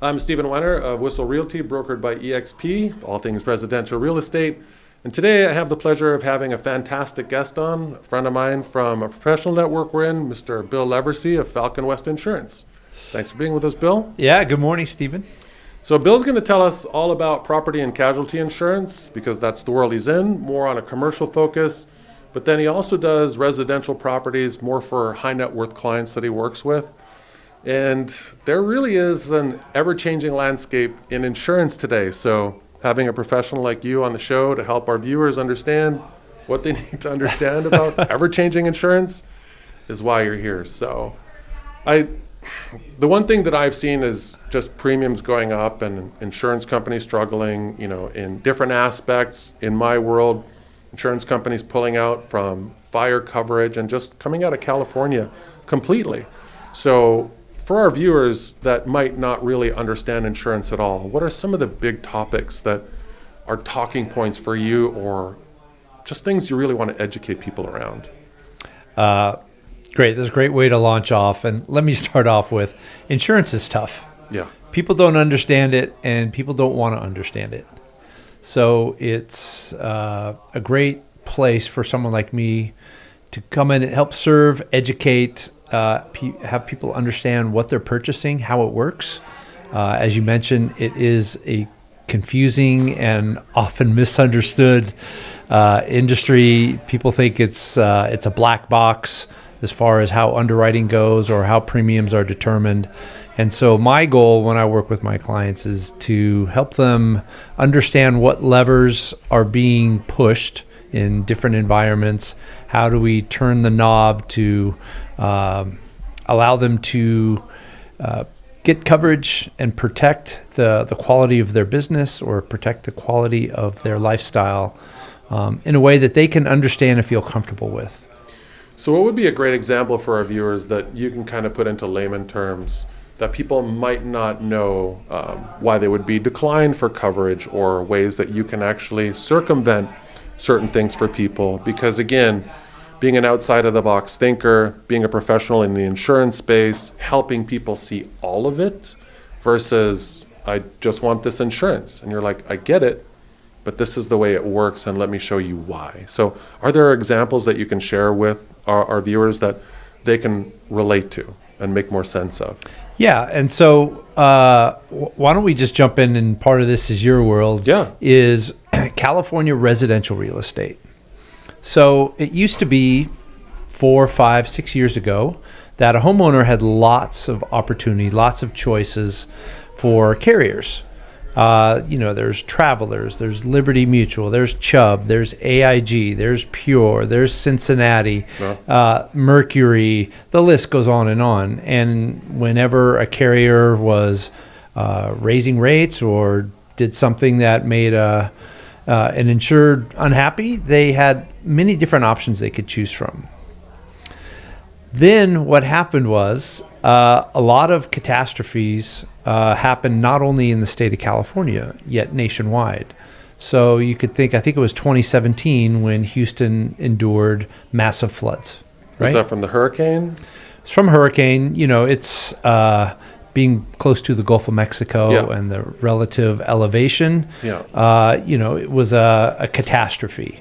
I'm Steven Wener of Whistle Realty, brokered by EXP, all things residential real estate. And today I have the pleasure of having a fantastic guest on, a friend of mine from a professional network we're in, Mr. Bill Leversee of Falcon West Insurance. Thanks for being with us, Bill. Yeah, good morning, Steven. So Bill's going to tell us all about property and casualty insurance because that's the world he's in, more on a commercial focus. But then he also does residential properties more for high net worth clients that he works with. And there really is an ever-changing landscape in insurance today. So having a professional like you on the show to help our viewers understand what they need to understand about ever-changing insurance is why you're here. So the one thing that I've seen is just premiums going up and insurance companies struggling, in different aspects. In my world, insurance companies pulling out from fire coverage and just coming out of California completely. So for our viewers that might not really understand insurance at all, what are some of the big topics that are talking points for you or just things you really want to educate people around? Great. That's a great way to launch off. And let me start off with insurance is tough. Yeah. People don't understand it and people don't want to understand it. So it's a great place for someone like me to come in and help serve, educate, have people understand what they're purchasing, how it works. As you mentioned, it is a confusing and often misunderstood industry. People think it's a black box as far as how underwriting goes or how premiums are determined. And so my goal when I work with my clients is to help them understand what levers are being pushed in different environments. How do we turn the knob to allow them to get coverage and protect the quality of their business or protect the quality of their lifestyle in a way that they can understand and feel comfortable with. So what would be a great example for our viewers that you can kind of put into layman terms that people might not know why they would be declined for coverage or ways that you can actually circumvent certain things for people? Because again, being an outside of the box thinker, being a professional in the insurance space, helping people see all of it versus I just want this insurance. And you're like, I get it, but this is the way it works and let me show you why. So are there examples that you can share with our viewers that they can relate to and make more sense of? Yeah, and so why don't we just jump in, and part of this is your world, is California residential real estate. So it used to be 4, 5, 6 years ago that a homeowner had lots of opportunity, lots of choices for carriers. There's Travelers, there's Liberty Mutual, there's Chubb, there's AIG, there's Pure, there's Cincinnati, Mercury, the list goes on. And whenever a carrier was raising rates or did something that made an insured unhappy, they had many different options they could choose from. Then what happened was a lot of catastrophes happened not only in the state of California, yet nationwide. So you could think, I think it was 2017 when Houston endured massive floods. Right? Was that from the hurricane? It's from hurricane. It's being close to the Gulf of Mexico and the relative elevation. It was a catastrophe,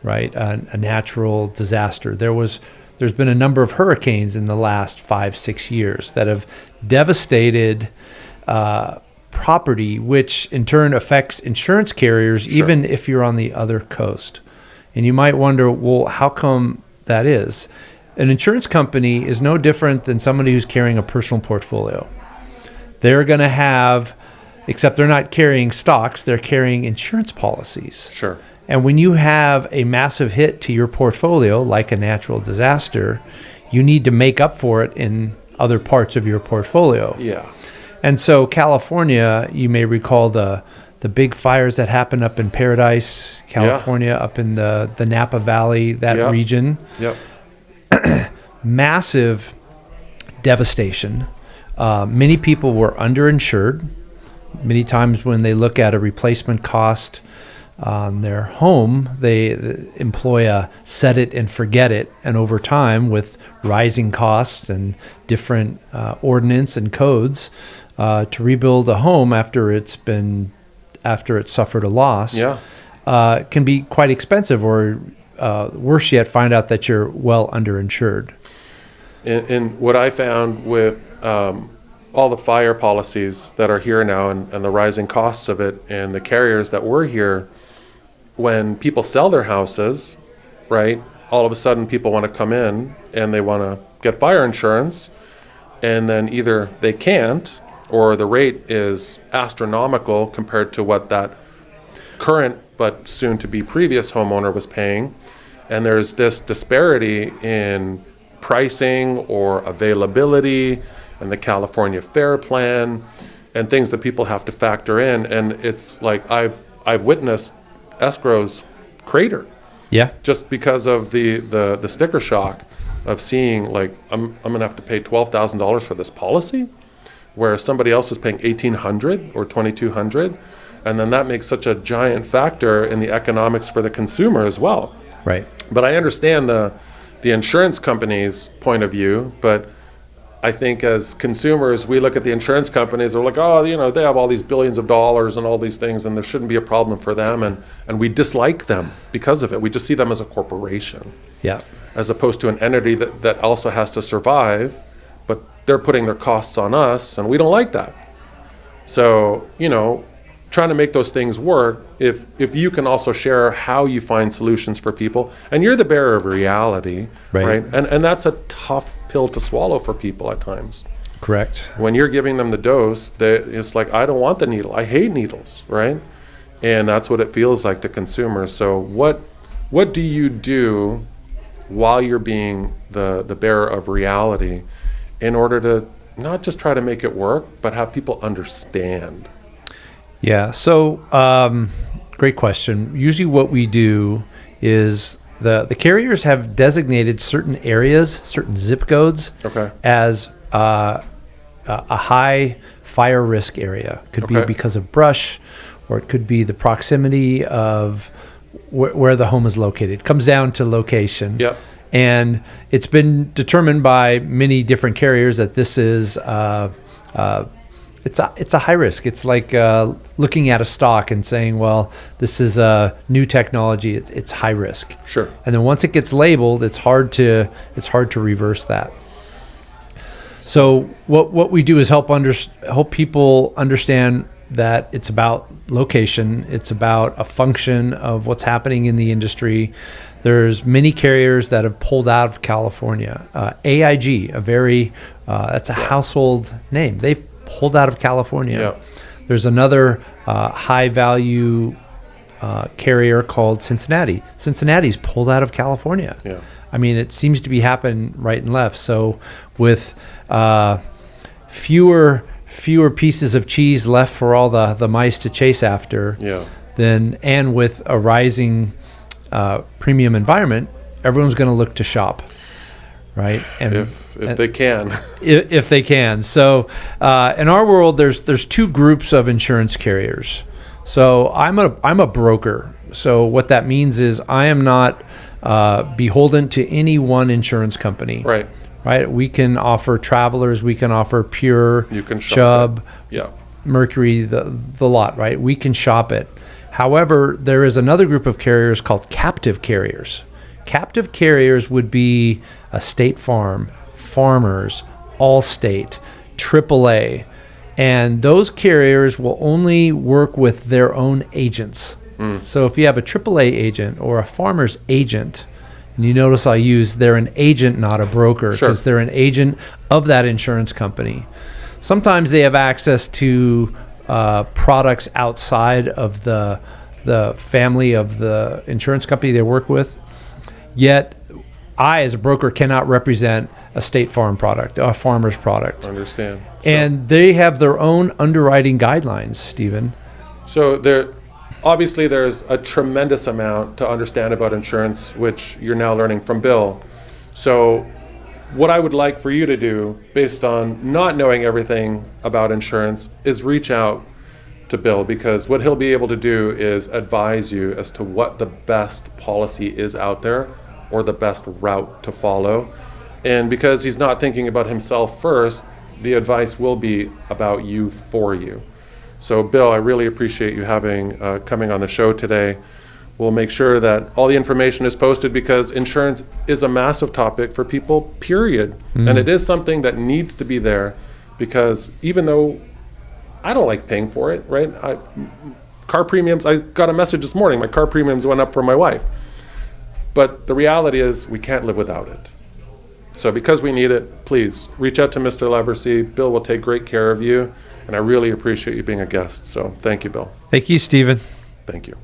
right? A natural disaster. There's been a number of hurricanes in the last 5, 6 years that have devastated property, which in turn affects insurance carriers, even if you're on the other coast. And you might wonder, well, how come that is? An insurance company is no different than somebody who's carrying a personal portfolio. They're going to have, except they're not carrying stocks, they're carrying insurance policies. Sure. And when you have a massive hit to your portfolio, like a natural disaster, you need to make up for it in other parts of your portfolio. Yeah. And so California, you may recall the big fires that happened up in Paradise, California, up in the Napa Valley, that region. Yep. Massive devastation. Many people were underinsured. Many times when they look at a replacement cost on their home, they employ a set it and forget it. And over time, with rising costs and different ordinance and codes, to rebuild a home after it's suffered a loss, Yeah. can be quite expensive, or worse yet, find out that you're well underinsured. And what I found with all the fire policies that are here now and the rising costs of it and the carriers that were here, when people sell their houses, right, all of a sudden people want to come in and they want to get fire insurance, and then either they can't or the rate is astronomical compared to what that current but soon to be previous homeowner was paying. And there's this disparity in pricing or availability and the California Fair Plan and things that people have to factor in. And it's like I've witnessed escrows crater Yeah. just because of the sticker shock of seeing, like, I'm gonna have to pay $12,000 for this policy where somebody else is paying $1,800 or $2,200, and then that makes such a giant factor in the economics for the consumer as well. Right. But I understand the insurance company's point of view, but I think as consumers, we look at the insurance companies, we're like, oh, they have all these billions of dollars and all these things, and there shouldn't be a problem for them, and we dislike them because of it. We just see them as a corporation, Yeah. as opposed to an entity that also has to survive, but they're putting their costs on us, and we don't like that. So, trying to make those things work, if you can also share how you find solutions for people, and you're the bearer of reality, Right. And that's a tough pill to swallow for people at times. Correct. When you're giving them the dose, it's like, I don't want the needle. I hate needles, right? And that's what it feels like to consumers. So what do you do while you're being the bearer of reality in order to not just try to make it work, but have people understand? Yeah. So, great question. Usually what we do is the carriers have designated certain areas, certain zip codes, Okay. as a high fire risk area. Could be Okay. because of brush, or it could be the proximity of where the home is located. It comes down to location. Yep. And it's been determined by many different carriers that this is it's a high risk. It's like looking at a stock and saying, well, this is a new technology. It's high risk. Sure. And then once it gets labeled, it's hard to reverse that. So what we do is help people understand that it's about location. It's about a function of what's happening in the industry. There's many carriers that have pulled out of California. AIG, that's a household name. They've pulled out of California. Yep. There's another high value carrier called Cincinnati. Cincinnati's pulled out of California. Yeah. I mean, it seems to be happening right and left. So with fewer pieces of cheese left for all the mice to chase after, Yeah. and with a rising premium environment, everyone's going to look to shop, right? And If they can. if they can. So in our world, there's two groups of insurance carriers. So I'm a broker. So what that means is I am not beholden to any one insurance company. Right. Right. We can offer Travelers. We can offer Pure, You can shop Chubb, Yeah. Mercury, the lot. Right. We can shop it. However, there is another group of carriers called captive carriers. Captive carriers would be a State Farm, Farmers, Allstate, AAA, and those carriers will only work with their own agents. So if you have a AAA agent or a Farmers agent, and you notice I use they're an agent, not a broker, because Sure. they're an agent of that insurance company. Sometimes they have access to products outside of the family of the insurance company they work with. Yet, I, as a broker, cannot represent a State Farm product, a Farmer's product. I understand. So, And they have their own underwriting guidelines, Stephen. so obviously there's a tremendous amount to understand about insurance, which you're now learning from Bill. So what I would like for you to do, based on not knowing everything about insurance, is reach out to Bill, because what he'll be able to do is advise you as to what the best policy is out there or the best route to follow. And because he's not thinking about himself first, the advice will be about you for you. So, Bill, I really appreciate you coming on the show today. We'll make sure that all the information is posted because insurance is a massive topic for people, period. And it is something that needs to be there because even though I don't like paying for it, right? Car premiums, I got a message this morning, my car premiums went up for my wife. But the reality is we can't live without it. So because we need it, please reach out to Mr. Leversee. Bill will take great care of you. And I really appreciate you being a guest. So thank you, Bill. Thank you, Steven. Thank you.